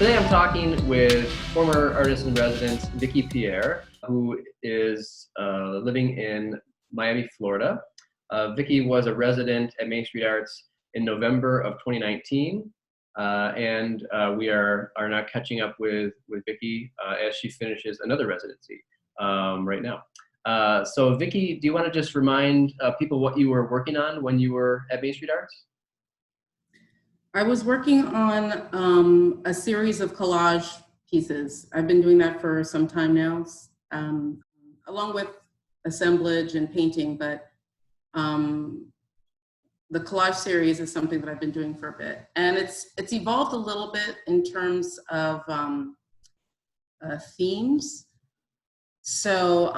Today I'm talking with former artist in residence Vickie Pierre, who is living in Miami, Florida. Vickie was a resident at Main Street Arts in November of 2019, and we are now catching up with Vickie as she finishes another residency right now. So Vickie, do you want to just remind people what you were working on when you were at Main Street Arts? I was working on a series of collage pieces. I've been doing that for some time now, along with assemblage and painting, but the collage series is something that I've been doing for a bit. And it's evolved a little bit in terms of themes. So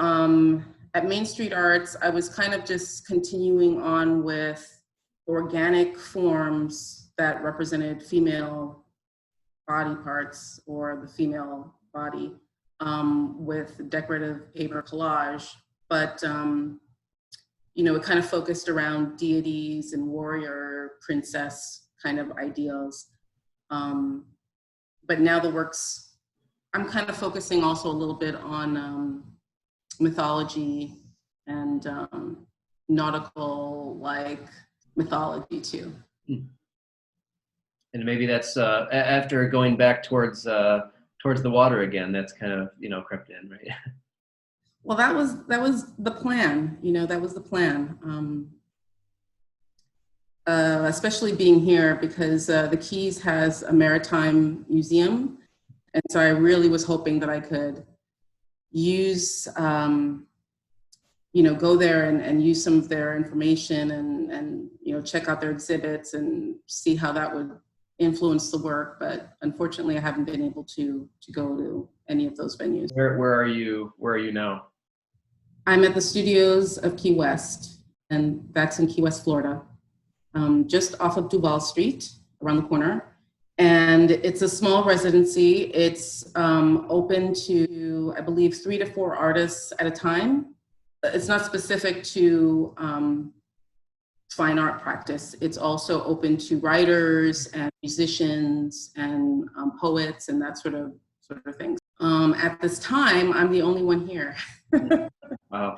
at Main Street Arts, I was kind of just continuing on with organic forms that represented female body parts or the female body with decorative paper collage. But, you know, it kind of focused around deities and warrior princess kind of ideals. But now the works, I'm kind of focusing also a little bit on mythology and nautical like mythology too. And maybe that's after going back towards the water again. That's kind of crept in, right? Well, that was the plan. You know, that was the plan. Especially being here because the Keys has a maritime museum, and so I really was hoping that I could use, go there and use some of their information and check out their exhibits and see how that would influence the work, but unfortunately I haven't been able to go to any of those venues. Where are you now? I'm at the studios of Key West, and that's in Key West, Florida, just off of Duval Street, around the corner. And it's a small residency. It's open to, I believe, 3 to 4 artists at a time. It's not specific to fine art practice. It's also open to writers and musicians and poets and that sort of things. At this time, I'm the only one here. Wow.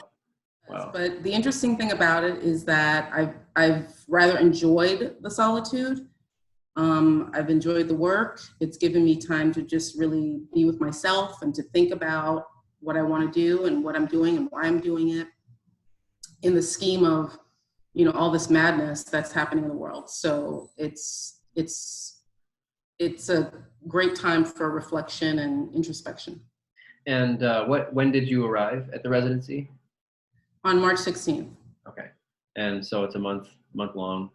But the interesting thing about it is that I've rather enjoyed the solitude. I've enjoyed the work. It's given me time to just really be with myself and to think about what I want to do and what I'm doing and why I'm doing it in the scheme of all this madness that's happening in the world. So it's a great time for reflection and introspection. And when did you arrive at the residency? On March 16th. Okay. And so it's a month long.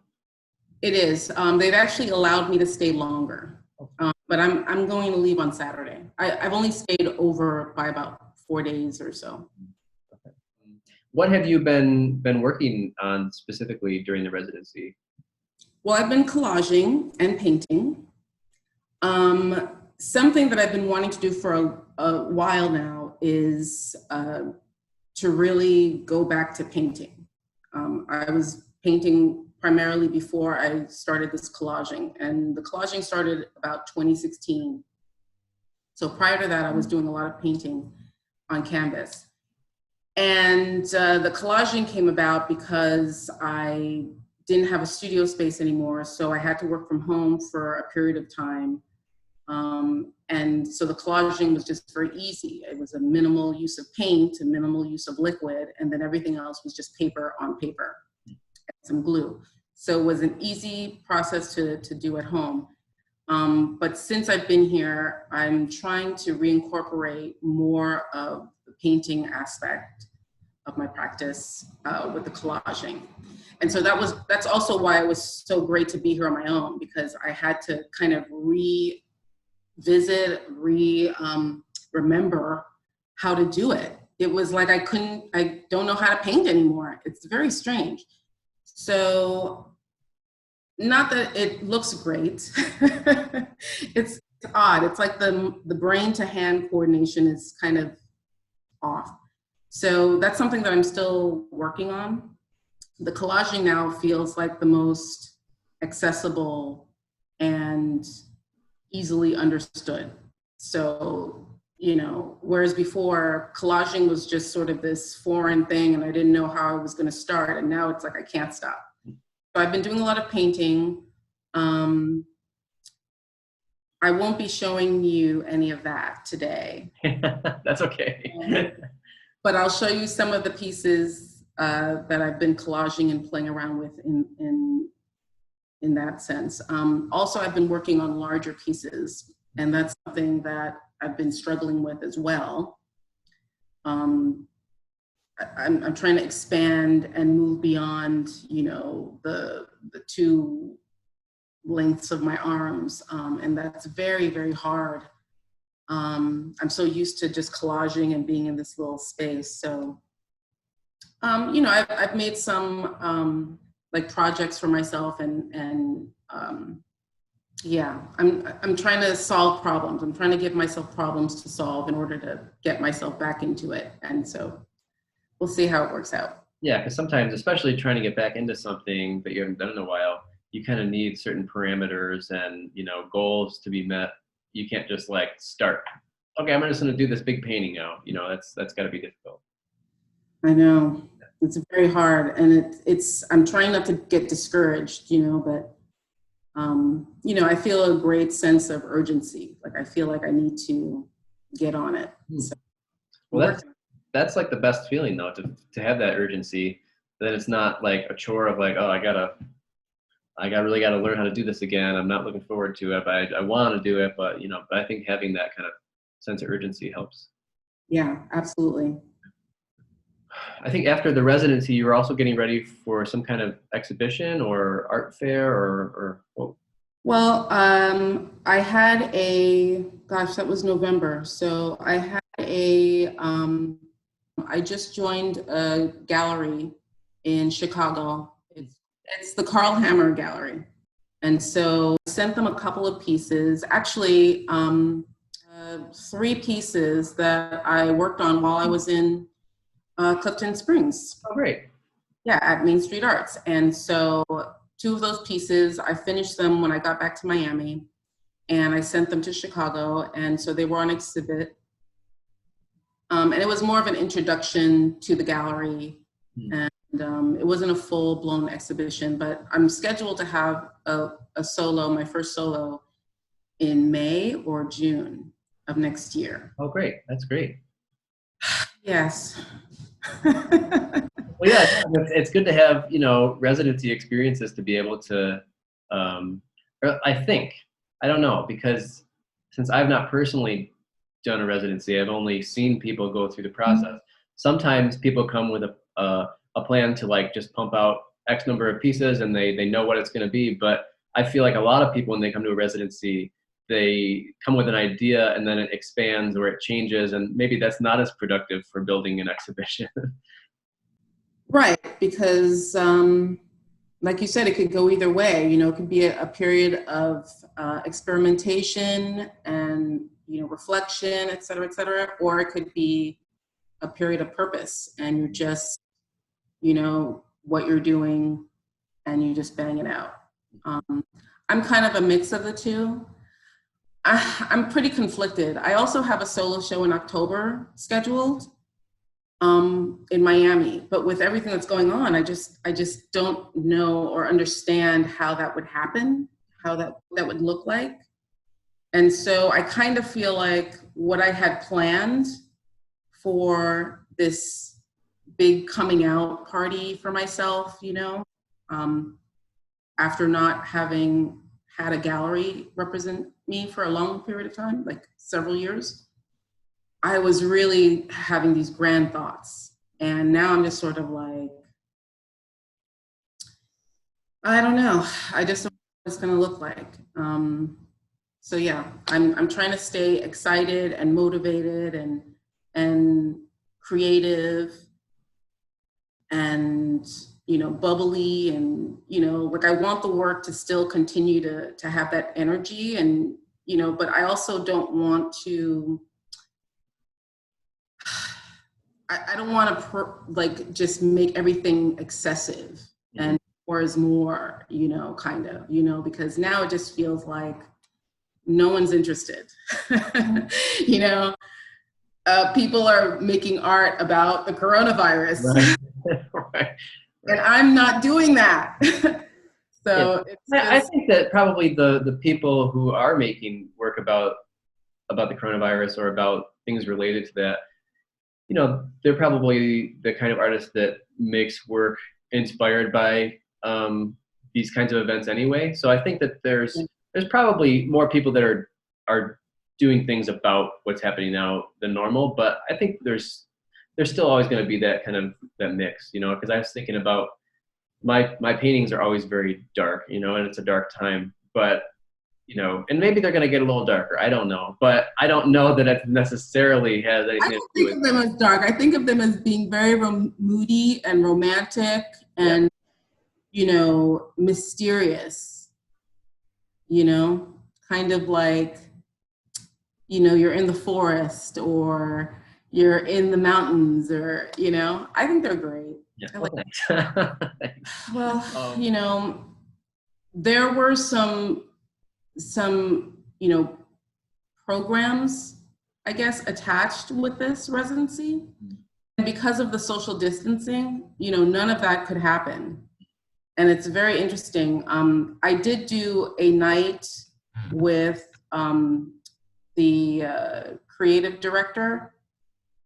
It is. They've actually allowed me to stay longer, but I'm going to leave on Saturday. I've only stayed over by about 4 days or so. Okay. What have you been working on specifically during the residency? Well, I've been collaging and painting. Something that I've been wanting to do for a while now is to really go back to painting. I was painting primarily before I started this collaging, and the collaging started about 2016. So prior to that, I was doing a lot of painting on canvas. And the collaging came about because I didn't have a studio space anymore, so I had to work from home for a period of time. And so the collaging was just very easy. It was a minimal use of paint, a minimal use of liquid, and then everything else was just paper on paper and some glue. So it was an easy process to do at home. But since I've been here, I'm trying to reincorporate more of the painting aspect of my practice with the collaging. And so that's also why it was so great to be here on my own, because I had to kind of remember how to do it. It was like I don't know how to paint anymore. It's very strange. So, not that it looks great. It's odd. It's like the brain to hand coordination is kind of off. So that's something that I'm still working on. The collaging now feels like the most accessible and easily understood. So, whereas before collaging was just sort of this foreign thing and I didn't know how I was going to start. And now it's like, I can't stop. So I've been doing a lot of painting. I won't be showing you any of that today. That's okay. But I'll show you some of the pieces that I've been collaging and playing around with in that sense. Also, I've been working on larger pieces, and that's something that I've been struggling with as well. I'm trying to expand and move beyond, the two lengths of my arms, and that's very, very hard. I'm so used to just collaging and being in this little space. So, I've made some like projects for myself, and yeah, I'm trying to solve problems. I'm trying to give myself problems to solve in order to get myself back into it. And so we'll see how it works out. Yeah, because sometimes, especially trying to get back into something that you haven't done in a while, you kind of need certain parameters and goals to be met. You can't just like start. Okay, I'm just going to do this big painting now. That's got to be difficult. I know it's very hard, and it's. I'm trying not to get discouraged, but I feel a great sense of urgency. Like I feel like I need to get on it. So, well, that's like the best feeling though, to have that urgency. That it's not like a chore of like, oh, I really got to learn how to do this again. I'm not looking forward to it, but I want to do it. But I think having that kind of sense of urgency helps. Yeah, absolutely. I think after the residency, you were also getting ready for some kind of exhibition or art fair or what? Well, I had that was November. So I had I just joined a gallery in Chicago. It's the Carl Hammer Gallery. And so I sent them a couple of pieces, actually 3 pieces that I worked on while I was in Clifton Springs. Oh, great. Yeah, at Main Street Arts. And so 2 of those pieces, I finished them when I got back to Miami, and I sent them to Chicago. And so they were on exhibit. And it was more of an introduction to the gallery. And it wasn't a full-blown exhibition, but I'm scheduled to have a solo, my first solo, in May or June of next year. Oh, great. That's great. Yes. Well, yeah, it's good to have, residency experiences to be able to, I think, I don't know, because since I've not personally done a residency, I've only seen people go through the process. Sometimes people come with a plan to like just pump out X number of pieces and they know what it's going to be. But I feel like a lot of people, when they come to a residency, they come with an idea and then it expands or it changes, and maybe that's not as productive for building an exhibition. Right, because like you said, it could go either way. It could be a period of experimentation and reflection, et cetera, or it could be a period of purpose, and you're just what you're doing, and you just bang it out. I'm kind of a mix of the two. I'm pretty conflicted. I also have a solo show in October scheduled in Miami, but with everything that's going on, I just don't know or understand how that would happen, how that would look like. And so I kind of feel like what I had planned for this big coming out party for myself, after not having had a gallery represent me for a long period of time, like several years, I was really having these grand thoughts. And now I'm just sort of like, I don't know. I just don't know what it's going to look like. So yeah, I'm trying to stay excited and motivated and creative and bubbly, and like I want the work to still continue to have that energy, and but I also don't want to. I don't want to just make everything excessive and more is more, kind of, because now it just feels like no one's interested. You know, people are making art about the coronavirus. Right. Right. And I'm not doing that. So Yeah. it's just, I think that probably the people who are making work about the coronavirus or about things related to that, you know, they're probably the kind of artist that makes work inspired by these kinds of events anyway. So I think that there's probably more people that are doing things about what's happening now than normal. But I think there's still always going to be that kind of that mix, you know, because I was thinking about my paintings are always very dark, you know, and it's a dark time. But you know, and maybe they're going to get a little darker. I don't know, but I don't know that it necessarily has anything I to don't do think with. of them as dark. I think of them as being very moody and romantic and, you know, mysterious, you know, kind of like, you know, you're in the forest or you're in the mountains or, you know, I think they're great. Yeah. I like, Thanks. well, you know, there were some, you know, programs, I guess, attached with this residency. And because of the social distancing, you know, none of that could happen. And it's very interesting. I did do a night with the creative director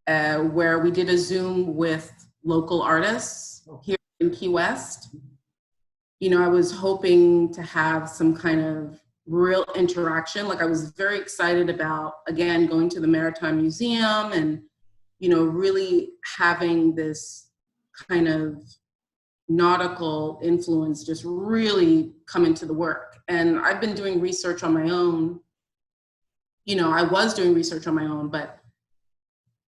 where we did a Zoom with local artists here in Key West. You know, I was hoping to have some kind of real interaction. Like I was very excited about, again, going to the Maritime Museum and, you know, really having this kind of nautical influence just really come into the work. And I've been doing research on my own. You know, I was doing research on my own, but,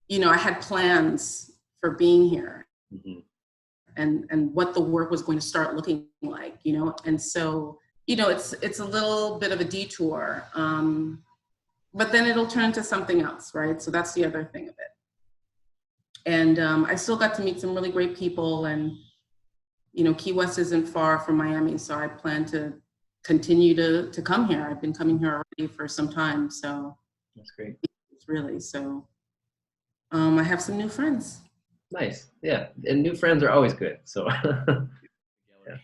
you know, I had plans for being here. Mm-hmm. and what the work was going to start looking like, you know? And so, you know, it's a little bit of a detour, but then it'll turn into something else, right? So that's the other thing of it. And I still got to meet some really great people, and, you know, Key West isn't far from Miami, so I plan to continue to come here. I've been coming here already for some time, so. That's great. It's really, so I have some new friends. Nice, yeah, and new friends are always good, so. Yeah.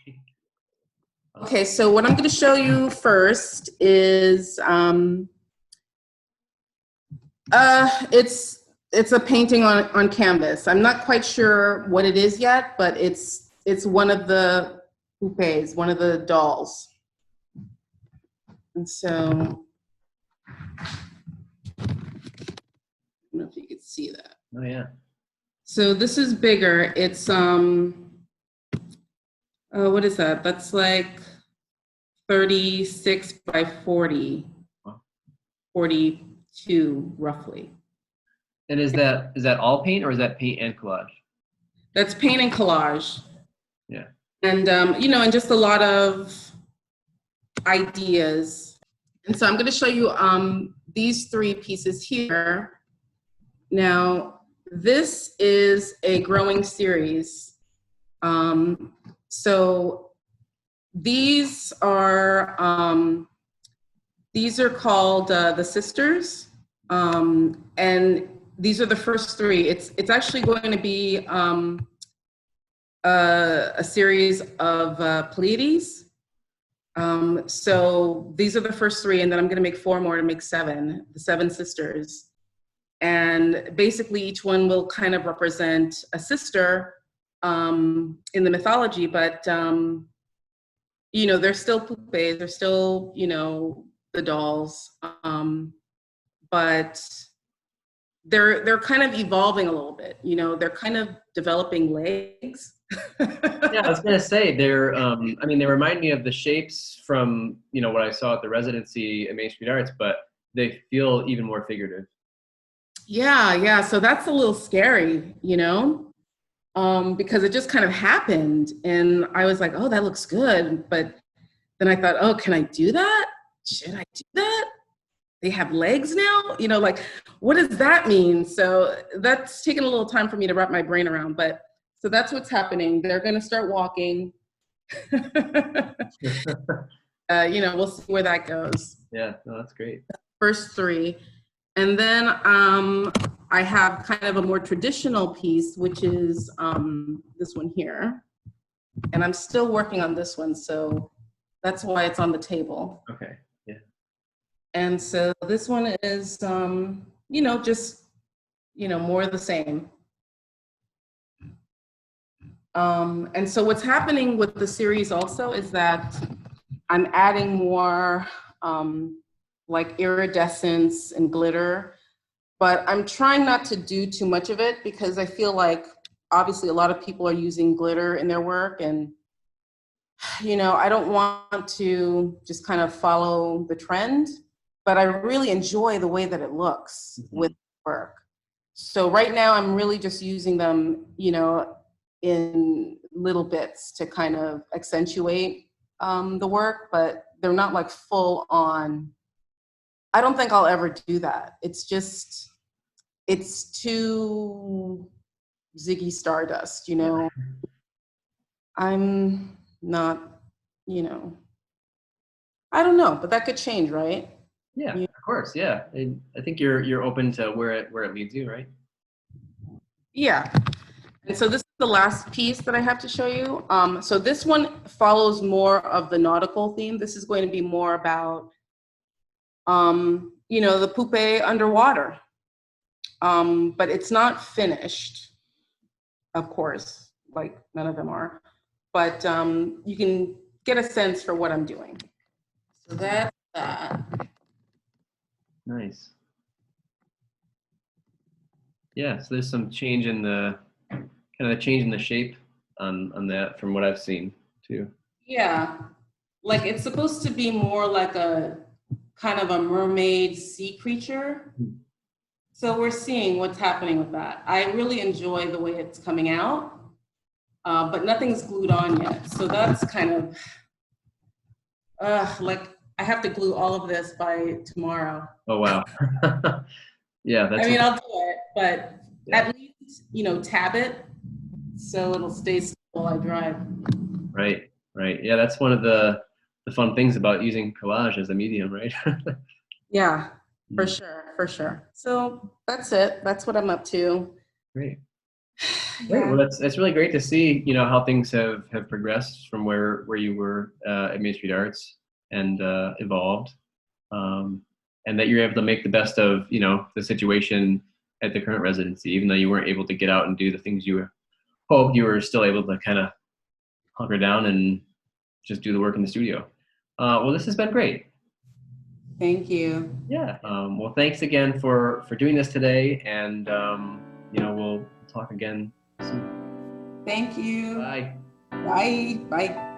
Okay, so what I'm going to show you first is it's a painting on canvas. I'm not quite sure what it is yet, but it's one of the poupées, one of the dolls. And so I don't know if you could see that. Oh yeah. So this is bigger. It's what is that? That's like 36 by 40, 42 roughly. And is that all paint, or is that paint and collage? That's paint and collage. Yeah. And you know, and just a lot of ideas. And so I'm going to show you these three pieces here. Now, this is a growing series. So these are called the Sisters, and these are the first three. It's actually going to be a series of Pleiades. So these are the first three, and then I'm going to make 4 more to make 7, the 7 sisters. And basically each one will kind of represent a sister in the mythology, but you know, they're still poupées, they're still, you know, the dolls, but they're kind of evolving a little bit, you know, they're kind of developing legs. Yeah, I was gonna say they're. I mean, they remind me of the shapes from, you know, what I saw at the residency at Main Street Arts, but they feel even more figurative. Yeah. So that's a little scary, you know, because it just kind of happened, and I was like, oh, that looks good, but then I thought, oh, can I do that? Should I do that? They have legs now, you know, like, what does that mean? So that's taken a little time for me to wrap my brain around, but so that's what's happening. They're going to start walking. we'll see where that goes. Yeah, no, that's great. First three. And then I have kind of a more traditional piece, which is this one here. And I'm still working on this one, so that's why it's on the table. Okay, yeah. And so this one is, just, more of the same. And so what's happening with the series also is that I'm adding more like iridescence and glitter, but I'm trying not to do too much of it because I feel like obviously a lot of people are using glitter in their work, and I don't want to just kind of follow the trend, but I really enjoy the way that it looks with work. So right now I'm really just using them, in little bits to kind of accentuate the work, but they're not like full on. I don't think I'll ever do that. It's too Ziggy Stardust, Yeah. I'm not, I don't know, but that could change, right? Yeah, of course. Yeah, and I think you're open to where it leads you, right? Yeah. And so this is the last piece that I have to show you. So this one follows more of the nautical theme. This is going to be more about, the pupae underwater. But it's not finished, of course, like none of them are. But you can get a sense for what I'm doing. So that's that. Nice. Yeah, so there's some change in the change in the shape on that from what I've seen too. Yeah, like it's supposed to be more like a kind of a mermaid sea creature. So we're seeing what's happening with that. I really enjoy the way it's coming out, but nothing's glued on yet. So that's kind of like I have to glue all of this by tomorrow. Oh wow. Yeah, that's. I mean, I'll do it, but Yeah. at least tab it so it'll stay still while I drive. Right. Yeah, that's one of the fun things about using collage as a medium, right? Yeah, for sure. So that's it. That's what I'm up to. Great. Great. Yeah. Well, it's really great to see, how things have progressed from where you were at Main Street Arts and evolved, and that you're able to make the best of, the situation at the current residency, even though you weren't able to get out and do the things you hoped, you were still able to kind of hunker down and just do the work in the studio. Well, this has been great. Thank you. Yeah. Well, thanks again for doing this today, and we'll talk again soon. Thank you. Bye. Bye. Bye.